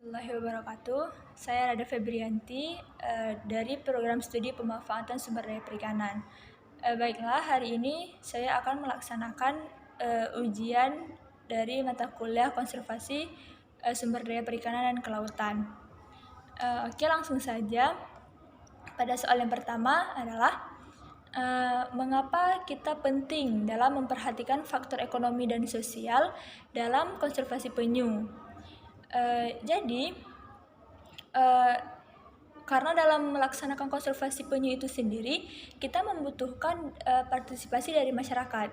Warahmatullahi wabarakatuh. Saya Rada Febrianti dari program studi pemanfaatan sumber daya perikanan. Baiklah, hari ini saya akan melaksanakan ujian dari mata kuliah konservasi sumber daya perikanan dan kelautan. Oke, langsung saja. Pada soal yang pertama adalah mengapa kita penting dalam memperhatikan faktor ekonomi dan sosial dalam konservasi penyu. Jadi, karena dalam melaksanakan konservasi penyu itu sendiri, kita membutuhkan partisipasi dari masyarakat.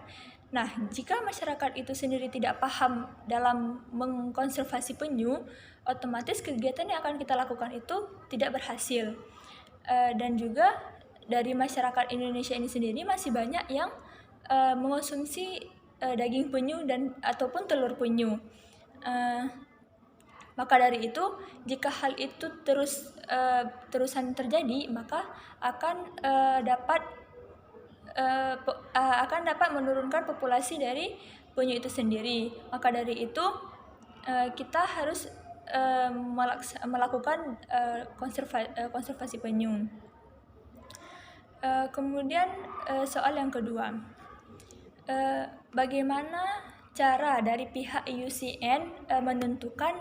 Nah, jika masyarakat itu sendiri tidak paham dalam mengkonservasi penyu, otomatis kegiatan yang akan kita lakukan itu tidak berhasil. Dan juga dari masyarakat Indonesia ini sendiri masih banyak yang mengonsumsi daging penyu dan ataupun telur penyu. Maka dari itu, jika hal itu terusan terjadi, maka akan dapat menurunkan populasi dari penyu itu sendiri. Maka dari itu, kita harus melakukan konservasi penyu. Kemudian soal yang kedua, bagaimana cara dari pihak IUCN menentukan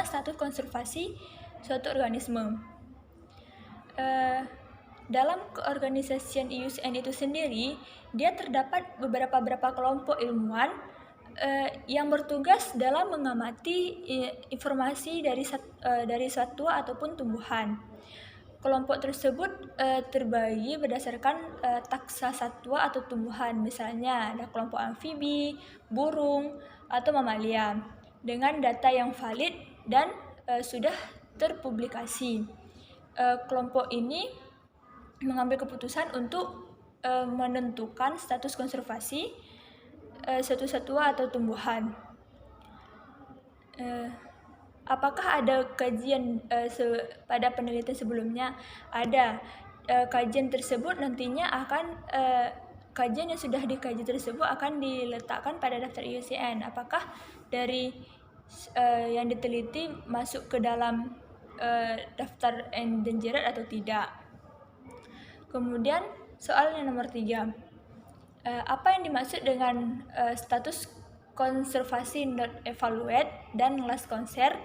status konservasi suatu organisme. Dalam keorganisasian IUCN itu sendiri, dia terdapat beberapa kelompok ilmuwan yang bertugas dalam mengamati informasi dari satwa ataupun tumbuhan. Kelompok tersebut terbagi berdasarkan taksa satwa atau tumbuhan, misalnya ada kelompok amfibi, burung, atau mamalia, dengan data yang valid dan sudah terpublikasi. Kelompok ini mengambil keputusan untuk menentukan status konservasi suatu satwa atau tumbuhan. Apakah ada kajian pada penelitian sebelumnya? Ada. Kajian tersebut nantinya kajian yang sudah dikaji tersebut akan diletakkan pada daftar IUCN. Apakah dari yang diteliti masuk ke dalam daftar endangered atau tidak? Kemudian soal yang nomor 3. Apa yang dimaksud dengan status konservasi not evaluate dan last concern?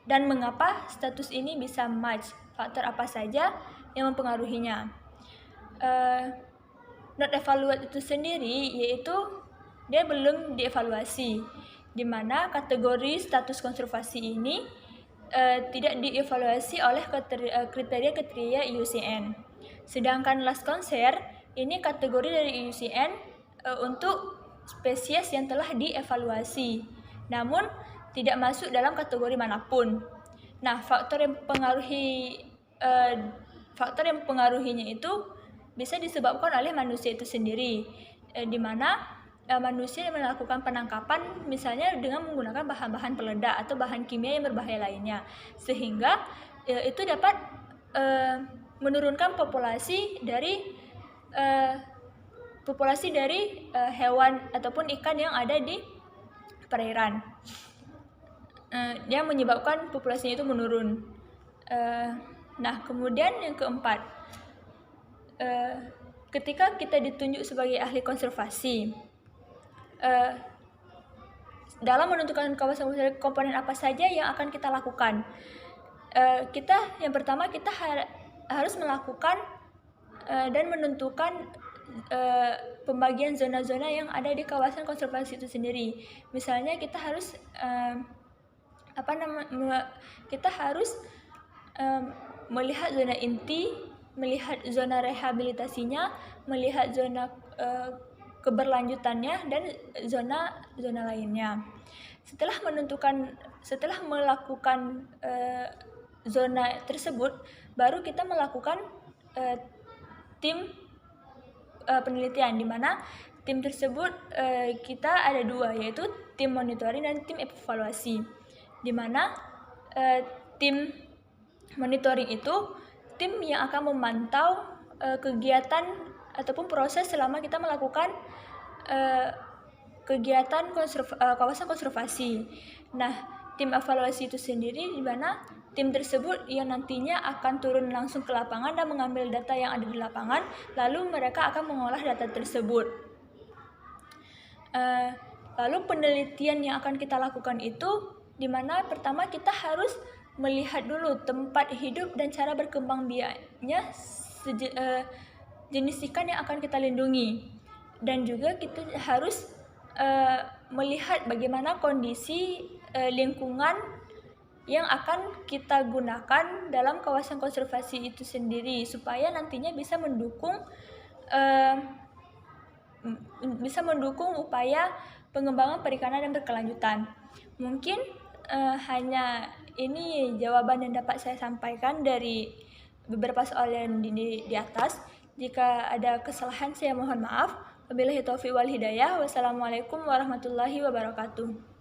Dan mengapa status ini bisa match? Faktor apa saja yang mempengaruhinya? Not evaluate itu sendiri yaitu dia belum dievaluasi, di mana kategori status konservasi ini tidak dievaluasi oleh kriteria IUCN. Sedangkan last concern ini kategori dari IUCN untuk spesies yang telah dievaluasi, namun tidak masuk dalam kategori manapun. Nah, faktor yang mempengaruhinya itu bisa disebabkan oleh manusia itu sendiri, di mana manusia melakukan penangkapan misalnya dengan menggunakan bahan-bahan peledak atau bahan kimia yang berbahaya lainnya, sehingga itu dapat menurunkan populasi dari hewan ataupun ikan yang ada di perairan. Yang menyebabkan populasinya itu menurun. Nah, kemudian yang keempat, ketika kita ditunjuk sebagai ahli konservasi, dalam menentukan kawasan konservasi, komponen apa saja yang akan kita lakukan? Yang pertama kita harus melakukan dan menentukan pembagian zona-zona yang ada di kawasan konservasi itu sendiri. Misalnya kita harus melihat zona inti, melihat zona rehabilitasinya, melihat zona keberlanjutannya, dan zona lainnya. Setelah melakukan zona tersebut, baru kita melakukan tim penelitian, di mana tim tersebut kita ada 2, yaitu tim monitoring dan tim evaluasi. Di mana tim monitoring itu tim yang akan memantau kegiatan ataupun proses selama kita melakukan kegiatan kawasan konservasi. Nah, tim evaluasi itu sendiri di mana tim tersebut yang nantinya akan turun langsung ke lapangan dan mengambil data yang ada di lapangan, lalu mereka akan mengolah data tersebut. Lalu penelitian yang akan kita lakukan itu di mana pertama kita harus melihat dulu tempat hidup dan cara berkembang biaknya jenis ikan yang akan kita lindungi, dan juga kita harus melihat bagaimana kondisi lingkungan yang akan kita gunakan dalam kawasan konservasi itu sendiri supaya nantinya bisa mendukung upaya pengembangan perikanan dan berkelanjutan. Mungkin hanya ini jawaban yang dapat saya sampaikan dari beberapa soal yang di atas. Jika ada kesalahan saya mohon maaf. Wabillahi taufiq wal hidayah. Wassalamualaikum warahmatullahi wabarakatuh.